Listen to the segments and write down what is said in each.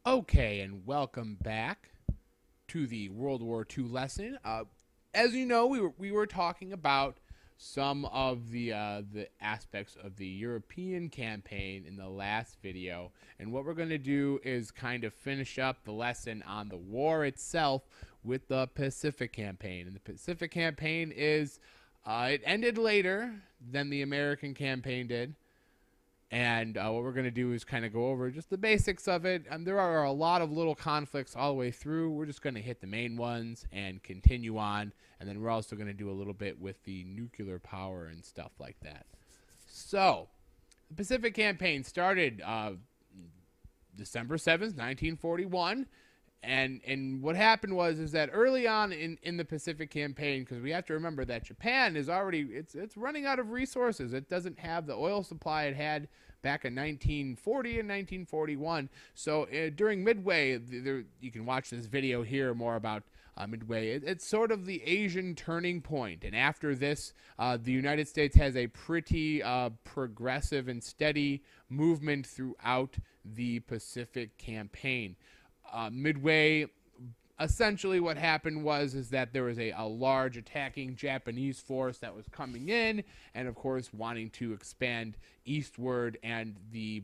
Okay, and welcome back to the World War II lesson. As you know, we were talking about some of the aspects of the European campaign in the last video, and what we're going to do is kind of finish up the lesson on the war itself with the Pacific campaign. And the Pacific campaign is it ended later than the American campaign did. And what we're going to do is kind of go over just the basics of it. There are a lot of little conflicts all the way through. We're just going to hit the main ones and continue on. And then we're also going to do a little bit with the nuclear power and stuff like that. So, the Pacific Campaign started December 7th, 1941. And what happened was is that early on in the Pacific campaign, because we have to remember that Japan is already it's running out of resources. It doesn't have the oil supply it had back in 1940 and 1941. So during Midway, you can watch this video here more about Midway. It's sort of the Asian turning point, and after this, the United States has a pretty progressive and steady movement throughout the Pacific campaign. Midway, essentially what happened was is that there was a large attacking Japanese force that was coming in, and of course wanting to expand eastward, and the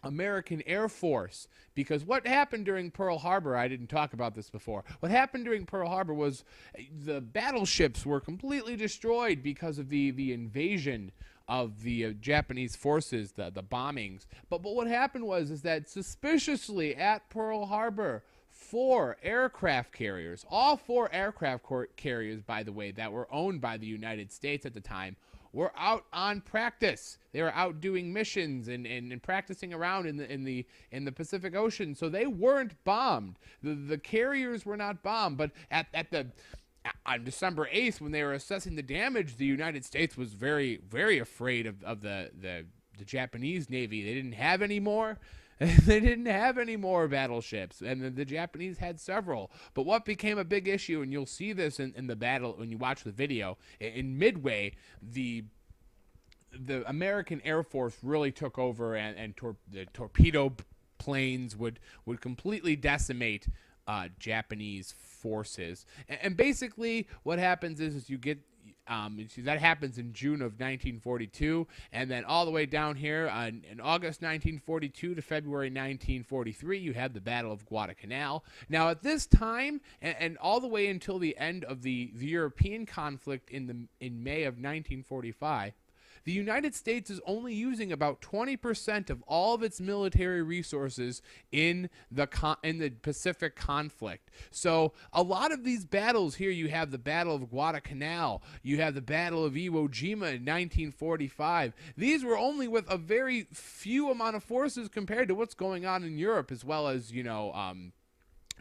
American Air Force, because what happened during Pearl Harbor, I didn't talk about this before. What happened during Pearl Harbor was the battleships were completely destroyed because of the invasion of the Japanese forces, the bombings. But what happened was is that suspiciously at Pearl Harbor, four aircraft carriers, all four aircraft carriers, by the way, that were owned by the United States at the time, were out on practice. They were out doing missions and practicing around in the Pacific Ocean. So they weren't bombed. The carriers were not bombed. But at the on December 8th, when they were assessing the damage, the United States was very, very afraid of the Japanese Navy. They didn't have any more. They didn't have any more battleships, and the Japanese had several. But what became a big issue, and you'll see this in the battle when you watch the video, in Midway, the American Air Force really took over, and the torpedo planes would completely decimate Japanese forces. And basically, what happens is you get that happens in June of 1942, and then all the way down here in August 1942 to February 1943, you have the Battle of Guadalcanal. Now, at this time, and all the way until the end of the European conflict in May of 1945, the United States is only using about 20% of all of its military resources in the Pacific conflict. So a lot of these battles here, you have the Battle of Guadalcanal, you have the Battle of Iwo Jima in 1945. These were only with a very few amount of forces compared to what's going on in Europe, as well as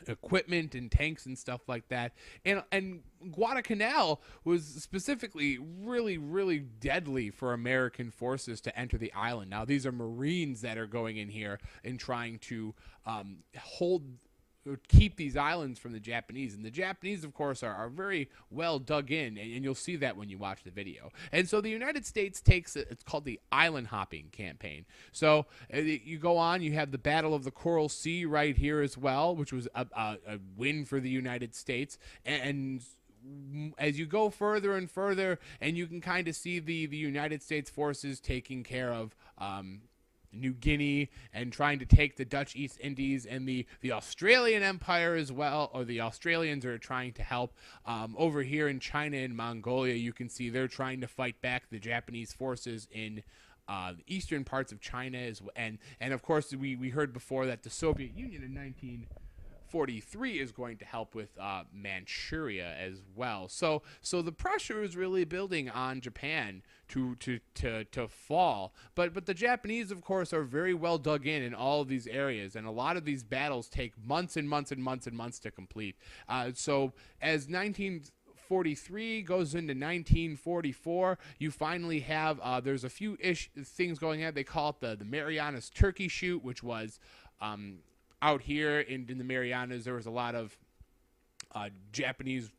equipment and tanks and stuff like that. And Guadalcanal was specifically really, really deadly for American forces to enter the island. Now, these are Marines that are going in here and trying to keep these islands from the Japanese. And the Japanese, of course, are very well dug in, and you'll see that when you watch the video. And so the United States takes it's called the island hopping campaign. So you go on, you have the Battle of the Coral Sea right here as well, which was a win for the United States. And as you go further and further, and you can kind of see the United States forces taking care of New Guinea and trying to take the Dutch East Indies, and the Australian Empire as well, or the Australians are trying to help. Over here in China and Mongolia, you can see they're trying to fight back the Japanese forces in the eastern parts of China, and of course we heard before that the Soviet Union in 1943 is going to help with Manchuria as well. So the pressure is really building on Japan to fall. But the Japanese, of course, are very well dug in all of these areas, and a lot of these battles take months and months and months and months to complete. So as 1943 goes into 1944, you finally have there's a few things going on. They call it the Marianas Turkey Shoot, which was out here in the Marianas. There was a lot of Japanese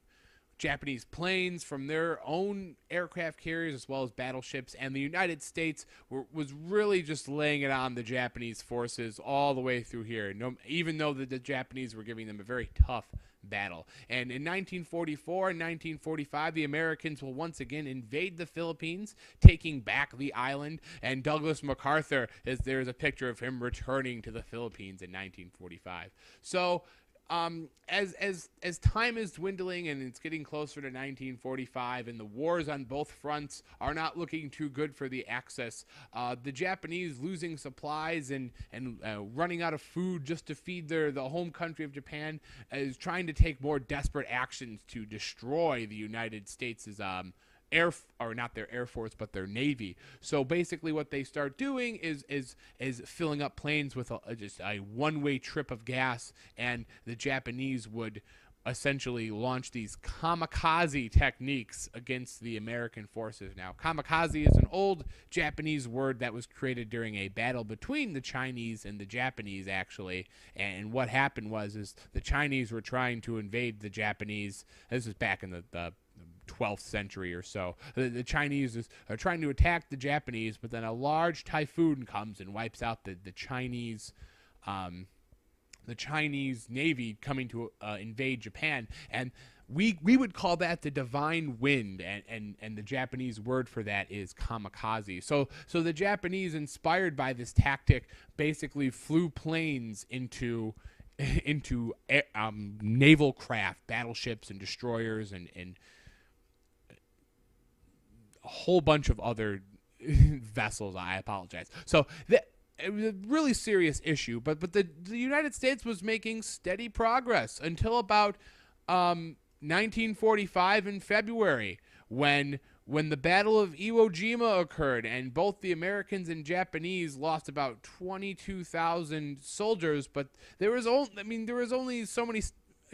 Japanese planes from their own aircraft carriers as well as battleships, and the United States was really just laying it on the Japanese forces all the way through here, even though the Japanese were giving them a very tough battle. And in 1944 and 1945, the Americans will once again invade the Philippines, taking back the island, and Douglas MacArthur, there's a picture of him returning to the Philippines in 1945. So as time is dwindling and it's getting closer to 1945 and the wars on both fronts are not looking too good for the Axis, the Japanese losing supplies and running out of food just to feed the home country of Japan is trying to take more desperate actions to destroy the United States' not their Air Force, but their Navy. So basically what they start doing is filling up planes with just a one-way trip of gas, and the Japanese would essentially launch these kamikaze techniques against the American forces. Now, kamikaze is an old Japanese word that was created during a battle between the Chinese and the Japanese, actually. And what happened is the Chinese were trying to invade the Japanese. This is back in the 12th century or so. The Chinese are trying to attack the Japanese, but then a large typhoon comes and wipes out the Chinese Navy coming to invade Japan. And we would call that the divine wind, and the Japanese word for that is kamikaze. So the Japanese, inspired by this tactic, basically flew planes into naval craft, battleships and destroyers and a whole bunch of other vessels. I apologize. So it was a really serious issue, but the United States was making steady progress until about 1945 in February, when the Battle of Iwo Jima occurred, and both the Americans and Japanese lost about 22,000 soldiers. But there was only so many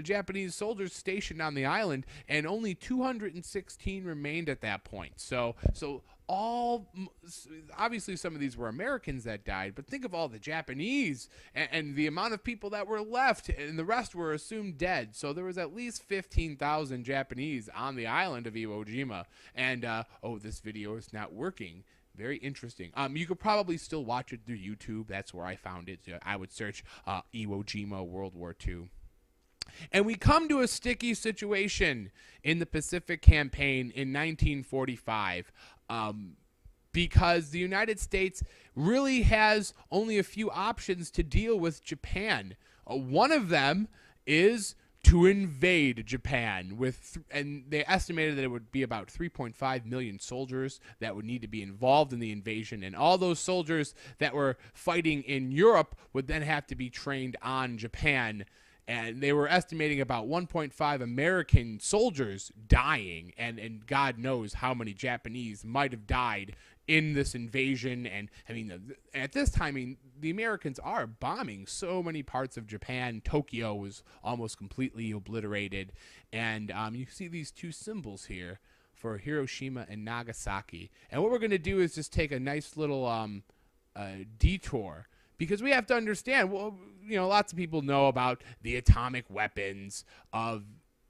Japanese soldiers stationed on the island, and only 216 remained at that point. So obviously some of these were Americans that died, but think of all the Japanese and the amount of people that were left, and the rest were assumed dead. So there was at least 15,000 Japanese on the island of Iwo Jima. And this video is not working. Very interesting. You could probably still watch it through YouTube. That's where I found it. I would search Iwo Jima World War II. And we come to a sticky situation in the Pacific Campaign in 1945, because the United States really has only a few options to deal with Japan. One of them is to invade Japan, and they estimated that it would be about 3.5 million soldiers that would need to be involved in the invasion, and all those soldiers that were fighting in Europe would then have to be trained on Japan. And they were estimating about 1.5 American soldiers dying, and God knows how many Japanese might have died in this invasion. And I mean, at this time, the Americans are bombing so many parts of Japan. Tokyo was almost completely obliterated. And you see these two symbols here for Hiroshima and Nagasaki. And what we're going to do is just take a nice little detour, because we have to understand, lots of people know about the atomic weapons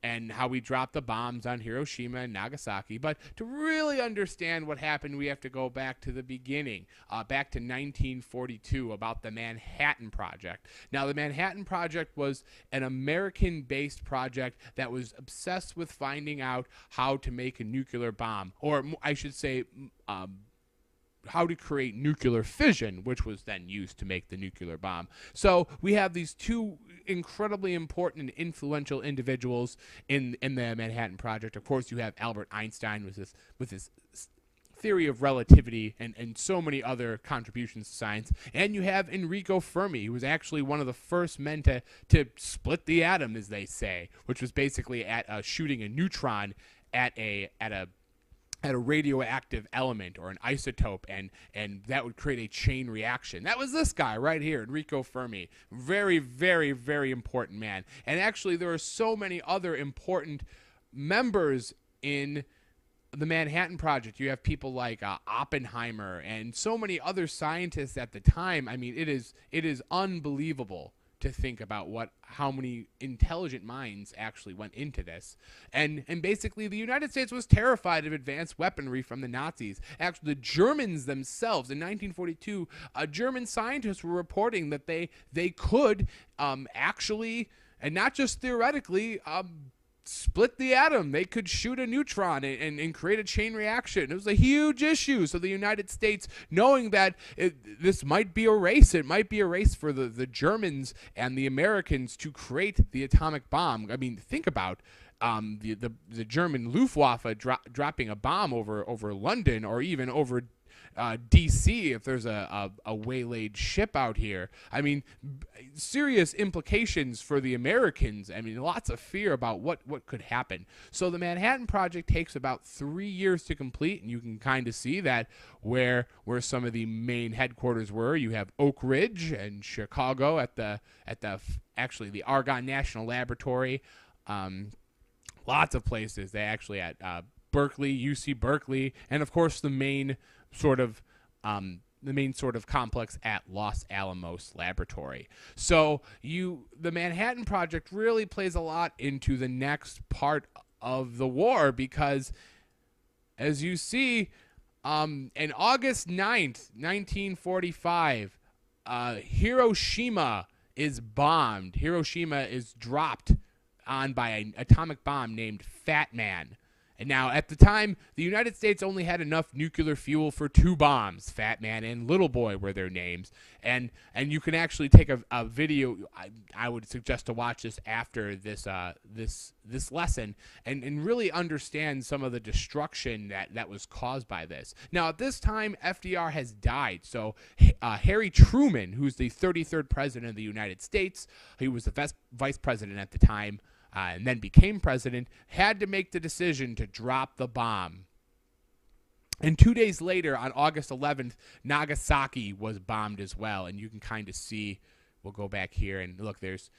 and how we dropped the bombs on Hiroshima and Nagasaki. But to really understand what happened, we have to go back to the beginning, back to 1942, about the Manhattan Project. Now, the Manhattan Project was an American-based project that was obsessed with finding out how to make a nuclear bomb, or I should say, how to create nuclear fission, which was then used to make the nuclear bomb. So we have these two incredibly important and influential individuals in the Manhattan Project. Of course, you have Albert Einstein with his theory of relativity and so many other contributions to science. And you have Enrico Fermi, who was actually one of the first men to split the atom, as they say, which was basically shooting a neutron at a radioactive element or an isotope, and that would create a chain reaction. That was this guy right here, Enrico Fermi. Very, very, very important man. And actually, there are so many other important members in the Manhattan Project. You have people like Oppenheimer and so many other scientists at the time. I mean, it is unbelievable to think about how many intelligent minds actually went into this. And basically the United States was terrified of advanced weaponry from the Nazis. Actually, the Germans themselves in 1942, German scientists were reporting that they could actually, and not just theoretically, split the atom. They could shoot a neutron and create a chain reaction. It was a huge issue. So the United States, knowing that this might be a race, it might be a race for the Germans and the Americans to create the atomic bomb. I mean, think about the German Luftwaffe dropping a bomb over London, or even over DC if there's a waylaid ship out here. I mean, serious implications for the Americans. I mean, lots of fear about what could happen. So the Manhattan Project takes about 3 years to complete, and you can kind of see that where some of the main headquarters were. You have Oak Ridge and Chicago at the Argonne National Laboratory. Lots of places. They actually at Berkeley, UC Berkeley, and of course the main sort of complex at Los Alamos Laboratory. So the Manhattan Project really plays a lot into the next part of the war, because as you see, in August 9th, 1945, Hiroshima is bombed. Hiroshima is dropped on by an atomic bomb named Fat Man. And now, at the time, the United States only had enough nuclear fuel for 2 bombs. Fat Man and Little Boy were their names. And you can actually take a video. I would suggest to watch this after this lesson and really understand some of the destruction that was caused by this. Now, at this time, FDR has died. So Harry Truman, who's the 33rd president of the United States, he was the vice president at the time, and then became president, had to make the decision to drop the bomb. And 2 days later, on August 11th, Nagasaki was bombed as well. And you can kind of see, we'll go back here and look, there's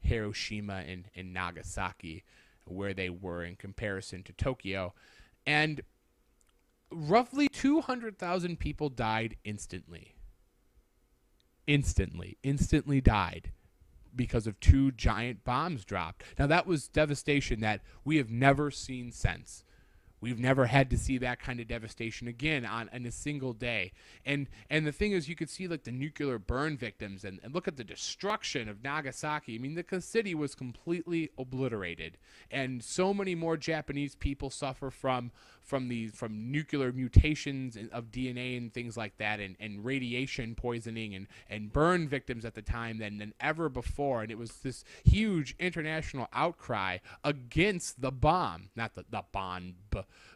Hiroshima and Nagasaki, where they were in comparison to Tokyo. And roughly 200,000 people died instantly. Instantly died, because of 2 giant bombs dropped. Now, that was devastation that we have never seen since. We've never had to see that kind of devastation again in a single day. And the thing is, you could see like the nuclear burn victims and look at the destruction of Nagasaki. I mean, the city was completely obliterated, and so many more Japanese people suffer from nuclear mutations of DNA and things like that, and radiation poisoning and burn victims at the time than ever before. And it was this huge international outcry against the bomb, not the bomb,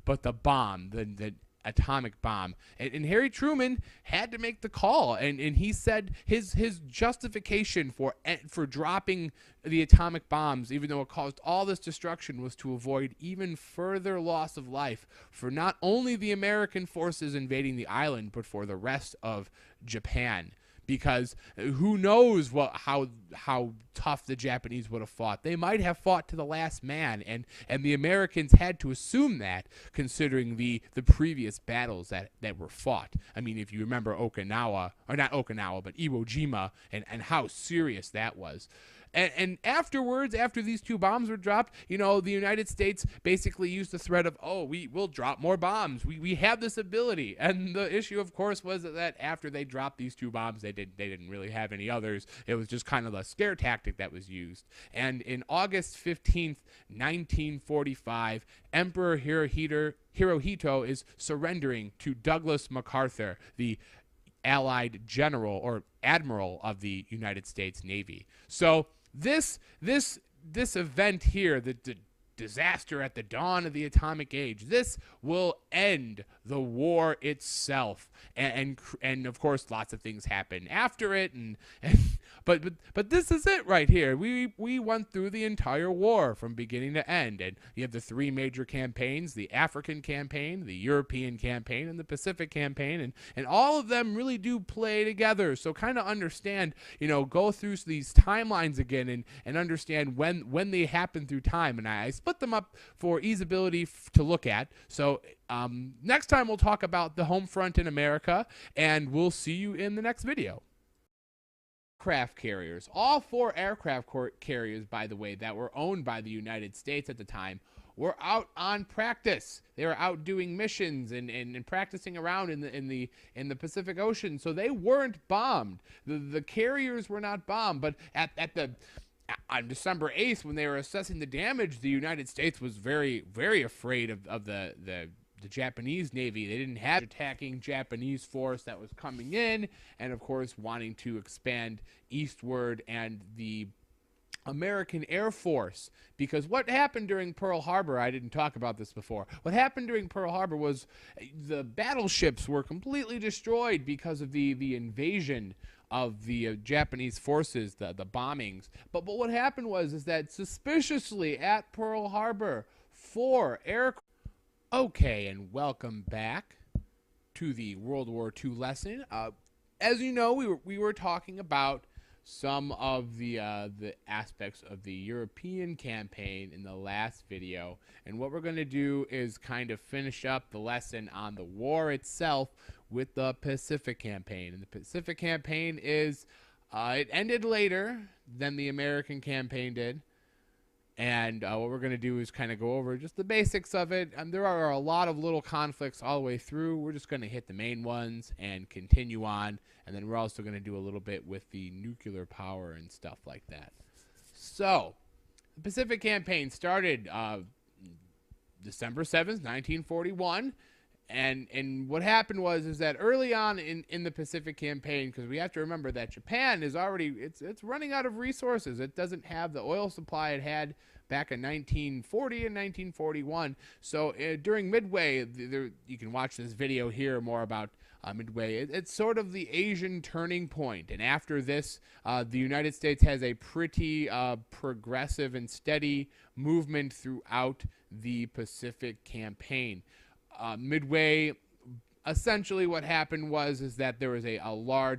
but the bomb, the atomic bomb. And Harry Truman had to make the call, and he said his justification for dropping the atomic bombs, even though it caused all this destruction, was to avoid even further loss of life for not only the American forces invading the island, but for the rest of Japan. Because who knows how tough the Japanese would have fought. They might have fought to the last man, and the Americans had to assume that, considering the previous battles that were fought. I mean, if you remember Okinawa, or not Okinawa, but Iwo Jima, and how serious that was. And afterwards, after these 2 bombs were dropped, the United States basically used the threat of, we will drop more bombs. We have this ability. And the issue, of course, was that after they dropped these 2 bombs, they didn't really have any others. It was just kind of a scare tactic that was used. And in August 15th, 1945, Emperor Hirohito is surrendering to Douglas MacArthur, the Allied general or admiral of the United States Navy. So this event here, the disaster at the dawn of the atomic age, this will end the war itself. And of course, lots of things happen after it, but this is it right here. We went through the entire war from beginning to end, and you have the 3 major campaigns: the African campaign, the European campaign, and the Pacific campaign, and all of them really do play together. So kind of understand, go through these timelines again and understand when they happen through time. And I split them up for easeability to look at. So next time we'll talk about the home front in America, and we'll see you in the next video. aircraft carriers. All four aircraft carriers, by the way, that were owned by the United States at the time were out on practice. They were out doing missions and practicing around in the Pacific Ocean. So they weren't bombed. The carriers were not bombed. But on December 8th, when they were assessing the damage, the United States was very, very afraid of the Japanese Navy. They didn't have attacking Japanese force that was coming in, and of course wanting to expand eastward, and the American Air Force, because what happened during Pearl Harbor, I didn't talk about this before, what happened during Pearl Harbor was the battleships were completely destroyed because of the invasion of the Japanese forces, the bombings. But what happened is that suspiciously at Pearl Harbor, 4 aircraft. Okay, and welcome back to the World War II lesson. As you know, we were talking about some of the aspects of the European campaign in the last video, and what we're going to do is kind of finish up the lesson on the war itself with the Pacific campaign. And the Pacific campaign is it ended later than the American campaign did. And what we're going to do is kind of go over just the basics of it. There are a lot of little conflicts all the way through. We're just going to hit the main ones and continue on. And then we're also going to do a little bit with the nuclear power and stuff like that. So, the Pacific Campaign started December 7th, 1941. And what happened is that early on in the Pacific Campaign, because we have to remember that Japan is already, it's running out of resources. It doesn't have the oil supply it had back in 1940 and 1941. So during Midway, you can watch this video here more about Midway. It's sort of the Asian turning point. And after this, the United States has a pretty progressive and steady movement throughout the Pacific Campaign. Midway, essentially what happened is that there was a large